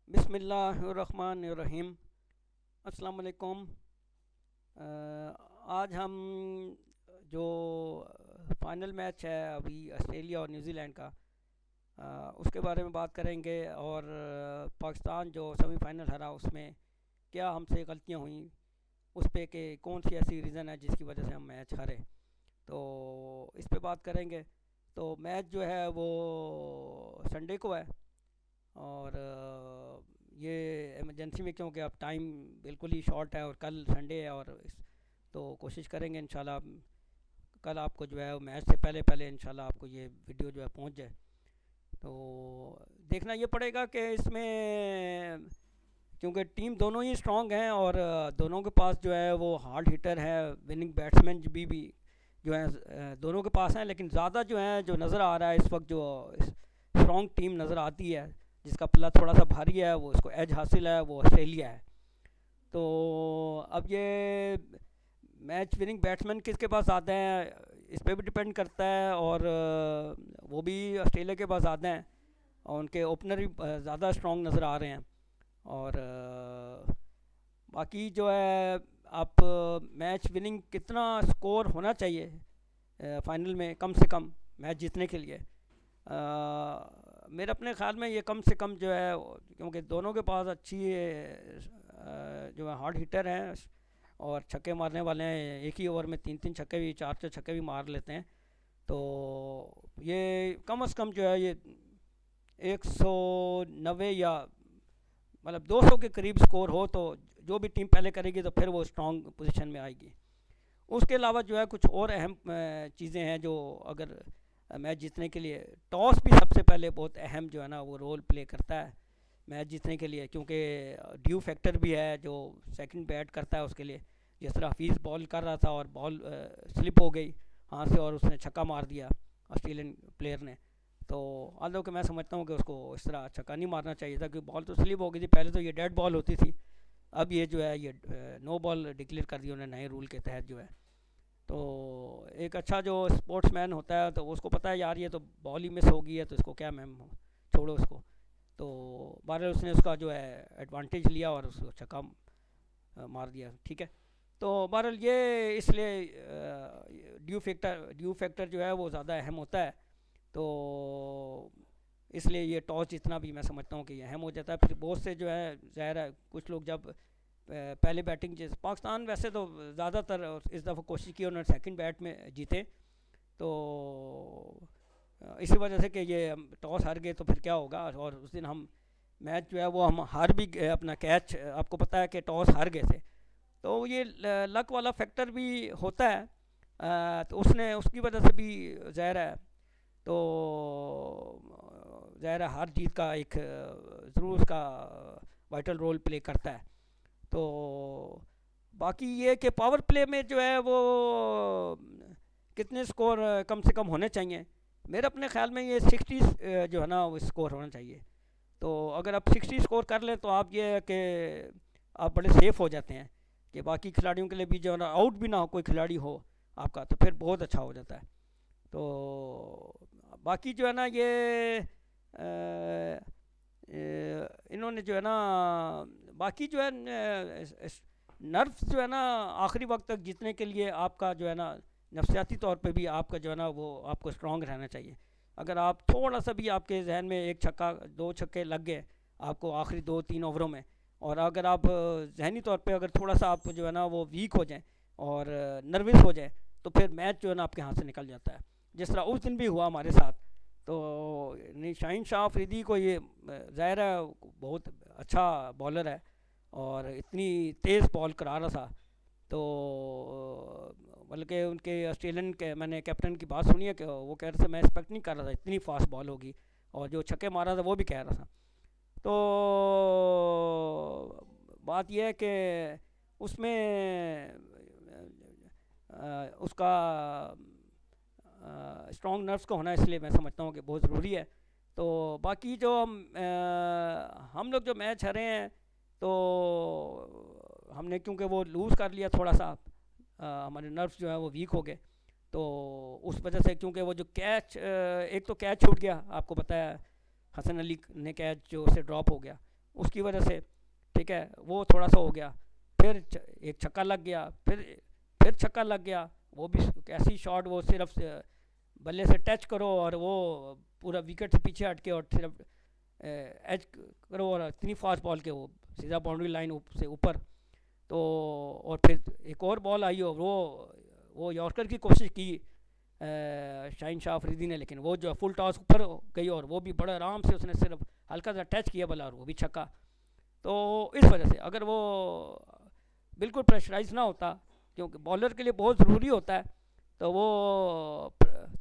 बिस्मिल्लाहिर्रहमानिर्रहीम। अस्सलाम वालेकुम। आज हम जो फाइनल मैच है अभी ऑस्ट्रेलिया और न्यूजीलैंड का, उसके बारे में बात करेंगे। और पाकिस्तान जो सेमीफाइनल हारा उसमें क्या हमसे गलतियां हुई उस पे कि कौन सी ऐसी रीज़न है जिसकी वजह से हम मैच हारे, तो इस पे बात करेंगे। तो मैच जो है वो संडे को है। और ये इमरजेंसी में, क्योंकि अब टाइम बिल्कुल ही शॉर्ट है और कल संडे है, और तो कोशिश करेंगे इंशाल्लाह कल आपको जो है मैच से पहले पहले इंशाल्लाह आपको ये वीडियो जो है पहुंच जाए। तो देखना ये पड़ेगा कि इसमें, क्योंकि टीम दोनों ही स्ट्रांग हैं और दोनों के पास जो है वो हार्ड हिटर है, विनिंग बैट्समैन भी जो है दोनों के पास हैं। लेकिन ज़्यादा जो है जो नज़र आ रहा है इस वक्त, जो स्ट्रॉन्ग टीम नज़र आती है जिसका पल्ला थोड़ा सा भारी है, वो इसको एज हासिल है, वो ऑस्ट्रेलिया है। तो अब ये मैच विनिंग बैट्समैन किसके पास आते हैं इस पर भी डिपेंड करता है, और वो भी ऑस्ट्रेलिया के पास आते हैं और उनके ओपनर भी ज़्यादा स्ट्रॉन्ग नज़र आ रहे हैं। और बाकी जो है आप मैच विनिंग कितना स्कोर होना चाहिए फाइनल में कम से कम मैच जीतने के लिए, मेरे अपने ख्याल में ये कम से कम जो है, क्योंकि दोनों के पास अच्छी जो है हार्ड हिटर हैं और छक्के मारने वाले हैं, एक ही ओवर में तीन तीन छक्के भी, चार चार छक्के भी मार लेते हैं। तो ये कम से कम जो है ये 190 या मतलब 200 के करीब स्कोर हो तो जो भी टीम पहले करेगी तो फिर वो स्ट्रॉन्ग पोजीशन में आएगी। उसके अलावा जो है कुछ और अहम चीज़ें हैं जो, अगर मैच जीतने के लिए टॉस भी सबसे पहले बहुत अहम जो है ना वो रोल प्ले करता है मैच जीतने के लिए, क्योंकि ड्यू फैक्टर भी है जो सेकंड बैट करता है उसके लिए। जिस तरह हफीज़ बॉल कर रहा था और बॉल स्लिप हो गई हाथ से और उसने छक्का मार दिया ऑस्ट्रेलियन प्लेयर ने, तो आलो कि मैं समझता हूँ कि उसको इस तरह छक्का नहीं मारना चाहिए था, क्योंकि बॉल तो स्लिप हो गई थी। पहले तो ये डेड बॉल होती थी, अब ये जो है ये नो बॉल डिक्लेयर कर दी उन्होंने नए रूल के तहत जो है। तो एक अच्छा जो स्पोर्ट्समैन होता है तो उसको पता है यार ये तो बॉल ही मिस हो गई है, तो इसको क्या मैम छोड़ो उसको। तो बहरहाल उसने उसका जो है एडवांटेज लिया और उसको छक्का मार दिया, ठीक है। तो बहरहाल ये इसलिए ड्यू फैक्टर जो है वो ज़्यादा अहम होता है। तो इसलिए ये टॉस जितना भी मैं समझता हूँ कि ये अहम हो जाता है। फिर बहुत से जो है ज़ाहिर है कुछ लोग जब पहले बैटिंग, जैसे पाकिस्तान वैसे तो ज़्यादातर इस दफ़ा कोशिश की उन्होंने सेकंड बैट में जीते, तो इसी वजह से कि ये टॉस हार गए तो फिर क्या होगा। और उस दिन हम मैच जो है वो हम हार भी अपना कैच, आपको पता है कि टॉस हार गए थे, तो ये लक वाला फैक्टर भी होता है। तो उसने उसकी वजह से भी ज़ाहिर है, तो ज़ाहिर है हार जीत का एक ज़रूर उसका वाइटल रोल प्ले करता है। तो बाकी ये कि पावर प्ले में जो है वो कितने स्कोर कम से कम होने चाहिए, मेरे अपने ख्याल में ये 60 जो है ना वो स्कोर होना चाहिए। तो अगर आप 60 स्कोर कर लें तो आप ये है कि आप बड़े सेफ़ हो जाते हैं कि बाकी खिलाड़ियों के लिए भी जो है ना आउट भी ना हो कोई खिलाड़ी हो आपका, तो फिर बहुत अच्छा हो जाता है। तो बाकी जो है ना ये इन्होंने जो है ना बाकी जो है नर्व्स जो है ना आखिरी वक्त तक जीतने के लिए आपका जो है ना नफसियाती तौर पे भी आपका जो है ना वो आपको स्ट्रॉन्ग रहना चाहिए। अगर आप थोड़ा सा भी आपके जहन में एक छक्का दो छक्के लग गए आपको आखिरी दो तीन ओवरों में, और अगर आप जहनी तौर पे अगर थोड़ा सा आप जो है ना वो वीक हो जाए और नर्वस हो जाए, तो फिर मैच जो है ना आपके हाथ से निकल जाता है, जिस तरह उस दिन भी हुआ हमारे साथ। तो शाहीन शाह अफरीदी को ये ज़ाहिर है बहुत अच्छा बॉलर है और इतनी तेज़ बॉल करा रहा था, तो बल्कि उनके ऑस्ट्रेलियन के मैंने कैप्टन की बात सुनी है कि वो कह रहे थे मैं एक्सपेक्ट नहीं कर रहा था इतनी फास्ट बॉल होगी, और जो छक्के मारा था वो भी कह रहा था। तो बात यह है कि उसमें उसका स्ट्रॉन्ग नर्व्स का होना इसलिए मैं समझता हूँ कि बहुत ज़रूरी है। तो बाकी जो हम लोग जो मैच हारे हैं, तो हमने क्योंकि वो लूज़ कर लिया थोड़ा सा, हमारे नर्व्स जो है वो वीक हो गए, तो उस वजह से क्योंकि वो जो कैच एक तो कैच छूट गया, आपको पता है हसन अली ने कैच जो उसे ड्रॉप हो गया, उसकी वजह से, ठीक है, वो थोड़ा सा हो गया। फिर एक छक्का लग गया, फिर छक्का लग गया। वो भी ऐसी शॉट, वो सिर्फ बल्ले से टच करो और वो पूरा विकेट से पीछे हट के और सिर्फ एज करो और इतनी फास्ट बॉल के वो सीधा बाउंड्री लाइन से ऊपर। तो और फिर एक और बॉल आई और वो यॉर्कर की कोशिश की शाहीन शाह अफरीदी ने, लेकिन वो जो फुल टॉस ऊपर गई और वो भी बड़े आराम से उसने सिर्फ हल्का सा टच किया बल्ला और वो भी छक्का। तो इस वजह से अगर वो बिल्कुल प्रेशराइज ना होता, क्योंकि बॉलर के लिए बहुत ज़रूरी होता है, तो वो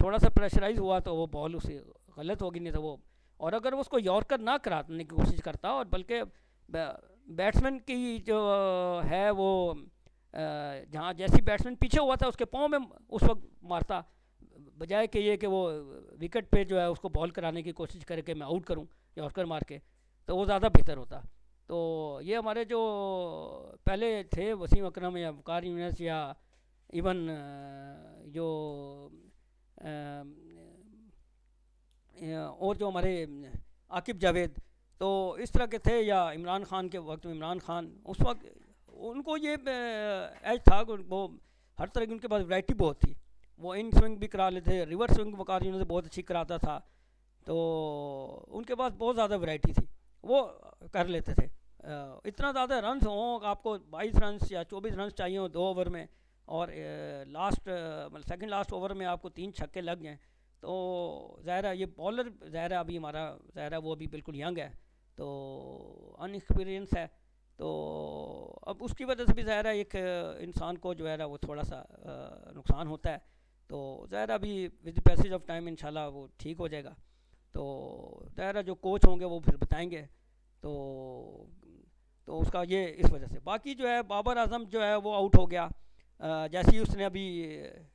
थोड़ा सा प्रेशराइज हुआ तो वो बॉल उसे गलत होगी, नहीं तो वो, और अगर वो उसको यॉर्कर ना कराने की कोशिश करता और बल्कि बैट्समैन की जो है वो जहाँ जैसी बैट्समैन पीछे हुआ था उसके पाँव में उस वक्त मारता, बजाय कि ये कि वो विकेट पे जो है उसको बॉल कराने की कोशिश करे कि मैं आउट करूं यॉर्कर मार के, तो वो ज़्यादा बेहतर होता। तो ये हमारे जो पहले थे वसीम अकरम या वकार यूनिस या इवन जो और जो हमारे आकिब जावेद, तो इस तरह के थे, या इमरान खान के वक्त में इमरान खान, उस वक्त उनको ये एज था कि वो हर तरह की उनके पास वैरायटी बहुत थी। वो इन स्विंग भी करा लेते थे, रिवर्स स्विंग वकार यूनिस बहुत अच्छी कराता था, तो उनके पास बहुत ज़्यादा वैरायटी थी, वो कर लेते थे। इतना ज़्यादा रन्स हों, आपको 22 रन्स या 24 रन्स चाहिए हो 2 ओवर में, और लास्ट मतलब सेकंड लास्ट ओवर में आपको 3 छक्के लग जाएँ, तो ज़ाहिर है ये बॉलर, ज़ाहिर है अभी हमारा, ज़ाहिर है वो अभी बिल्कुल यंग है, तो अनएक्सपीरियंस है, तो अब उसकी वजह से भी ज़ाहिर है एक इंसान को जो है ना वो थोड़ा सा नुकसान होता है। तो ज़ाहिर है अभी विद पैसेज ऑफ टाइम इंशाल्लाह वो ठीक हो जाएगा। तो ज़ाहिर है जो कोच होंगे वो फिर बताएंगे। तो उसका ये इस वजह से, बाकी जो है बाबर आजम जो है वो आउट हो गया, जैसे ही उसने अभी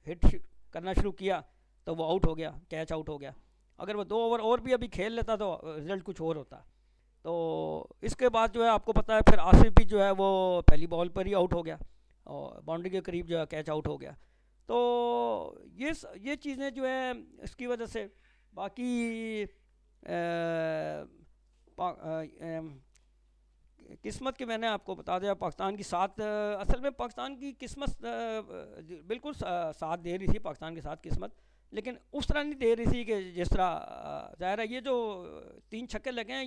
हिट करना शुरू किया तो वो आउट हो गया, कैच आउट हो गया। अगर वो 2 ओवर और भी अभी खेल लेता तो रिज़ल्ट कुछ और होता। तो इसके बाद जो है आपको पता है फिर आसिफ भी जो है वो पहली बॉल पर ही आउट हो गया और बाउंड्री के करीब जो है कैच आउट हो गया। तो ये चीज़ें जो है इसकी वजह से, बाकी किस्मत की मैंने आपको बता दिया, पाकिस्तान की साथ असल में पाकिस्तान की किस्मत बिल्कुल साथ दे रही थी, पाकिस्तान के साथ किस्मत, लेकिन उस तरह नहीं दे रही थी कि जिस तरह ज़ाहिर है ये जो 3 छक्के लगे हैं,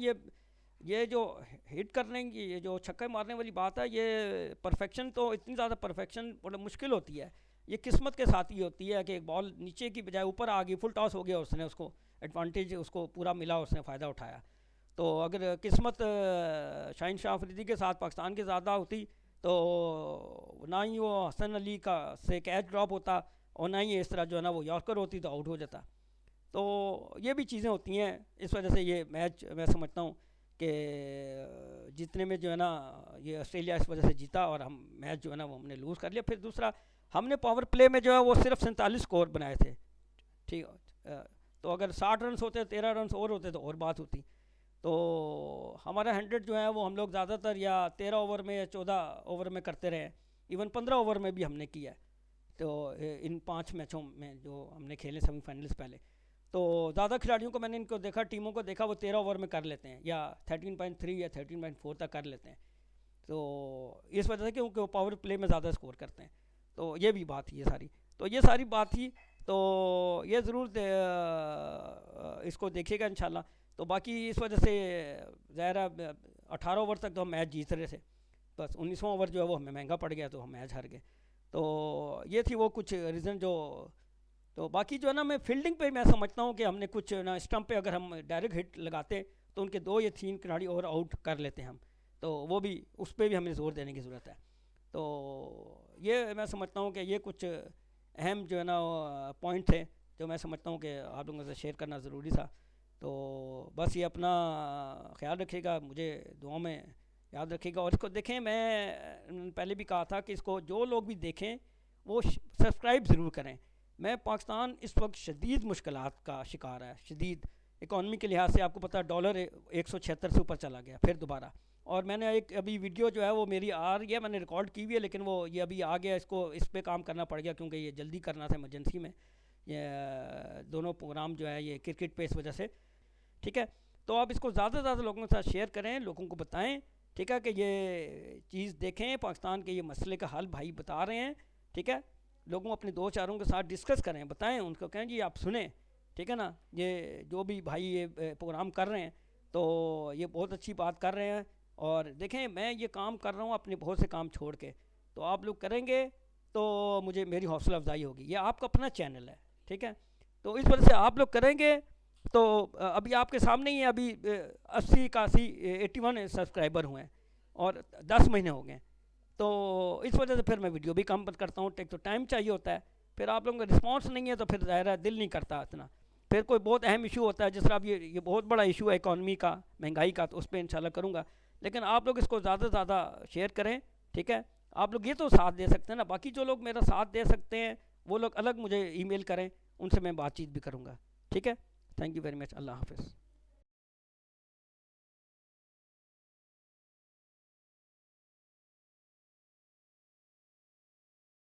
ये जो हिट करने की, ये जो छक्के मारने वाली बात है, ये परफेक्शन, तो इतनी ज़्यादा परफेक्शन मतलब मुश्किल होती है, ये किस्मत के साथ ही होती है कि एक बॉल नीचे की बजाय ऊपर आ गई, फुल टॉस हो गया, उसने उसको एडवांटेज उसको पूरा मिला, उसने फ़ायदा उठाया। तो अगर किस्मत शाहीन शाह अफरीदी के साथ पाकिस्तान के ज़्यादा होती तो ना ही वो हसन अली का से कैच ड्रॉप होता और ना ही इस तरह जो है ना वो यॉर्कर होती तो आउट हो जाता। तो ये भी चीज़ें होती हैं, इस वजह से ये मैच मैं समझता हूँ कि जीतने में जो है ना ये ऑस्ट्रेलिया इस वजह से जीता और हम मैच जो है ना वो हमने लूज़ कर लिया। फिर दूसरा हमने पावर प्ले में जो है वो सिर्फ 47 स्कोर बनाए थे, ठीक है, तो अगर 60 रन होते, 13 रन और होते तो और बात होती। तो हमारा 100 जो है वो हम लोग ज़्यादातर या 13 ओवर में या 14 ओवर में करते रहे, इवन 15 ओवर में भी हमने किया। तो इन 5 मैचों में जो हमने खेले सेमीफाइनल्स पहले, तो ज़्यादा खिलाड़ियों को मैंने इनको देखा, टीमों को देखा, वो 13 ओवर में कर लेते हैं या 13.3 या 13.4 तक कर लेते हैं। तो इस वजह से क्योंकि वो पावर प्ले में ज़्यादा स्कोर करते हैं। तो ये भी बात थी, ये सारी, तो ये सारी बात थी। तो ये ज़रूर इसको देखिएगा इंशाल्लाह। तो बाकी इस वजह से ज़ाहिर 18 ओवर तक तो हम मैच जीत रहे थे, बस 19वां ओवर जो है वो हमें महंगा पड़ गया तो हम मैच हार गए। तो ये थी वो कुछ रीज़न जो, तो बाकी जो है ना मैं फील्डिंग पे मैं समझता हूँ कि हमने कुछ ना स्टंप पे अगर हम डायरेक्ट हिट लगाते तो उनके 2 या 3 खिलाड़ी और आउट कर लेते हम, तो वो भी उस पर भी हमें ज़ोर देने की ज़रूरत है। तो ये मैं समझता हूँ कि ये कुछ अहम जो है ना पॉइंट थे जो मैं समझता हूँ कि आप लोगों से शेयर करना ज़रूरी था। तो बस ये अपना ख्याल रखिएगा, मुझे दुआ में याद रखिएगा और इसको देखें। मैं पहले भी कहा था कि इसको जो लोग भी देखें वो सब्सक्राइब ज़रूर करें। मैं पाकिस्तान इस वक्त शदीद मुश्किलात का शिकार है, शदीद इकॉनमी के लिहाज से। आपको पता है डॉलर 176 से ऊपर चला गया फिर दोबारा, और मैंने एक अभी वीडियो जो है वो मेरी आ रही है, मैंने रिकॉर्ड की हुई है, लेकिन वो ये अभी आ गया, इसको इस पर काम करना पड़ गया क्योंकि ये जल्दी करना था इमरजेंसी में। ये दोनों प्रोग्राम जो है ये क्रिकेट पे इस वजह से, ठीक है। तो आप इसको ज़्यादा से ज़्यादा लोगों के साथ शेयर करें, लोगों को बताएं, ठीक है, कि ये चीज़ देखें, पाकिस्तान के ये मसले का हल भाई बता रहे हैं, ठीक है। लोगों अपने दो चारों के साथ डिस्कस करें, बताएं उनको, कहें जी आप सुने, ठीक है ना, ये जो भी भाई ये प्रोग्राम कर रहे हैं तो ये बहुत अच्छी बात कर रहे हैं, और देखें मैं ये काम कर रहा हूँ अपने बहुत से काम छोड़ के, तो आप लोग करेंगे तो मुझे मेरी हौसला अफजाई होगी। ये आपका अपना चैनल है, ठीक है, तो इस वजह से आप लोग करेंगे तो अभी आपके सामने ही अभी 80 सब्सक्राइबर हुए हैं और 10 महीने हो गए, तो इस वजह से फिर मैं वीडियो भी कम करता हूँ, टेक तो टाइम चाहिए होता है, फिर आप लोगों का रिस्पांस नहीं है तो फिर ज़ाहिर दिल नहीं करता इतना। फिर कोई बहुत अहम इशू होता है, जिस तरह अब ये बहुत बड़ा इशू है इकॉनमी का, महंगाई का, तो उस पर इंशाल्लाह करूँगा। लेकिन आप लोग इसको ज़्यादा से ज़्यादा शेयर करें, ठीक है। आप लोग ये तो साथ दे सकते हैं ना, बाकी जो लोग मेरा साथ दे सकते हैं वो लोग अलग मुझे ईमेल करें, उनसे मैं बातचीत भी करूँगा, ठीक है। थैंक यू वेरी मच, अल्लाह हाफिज़।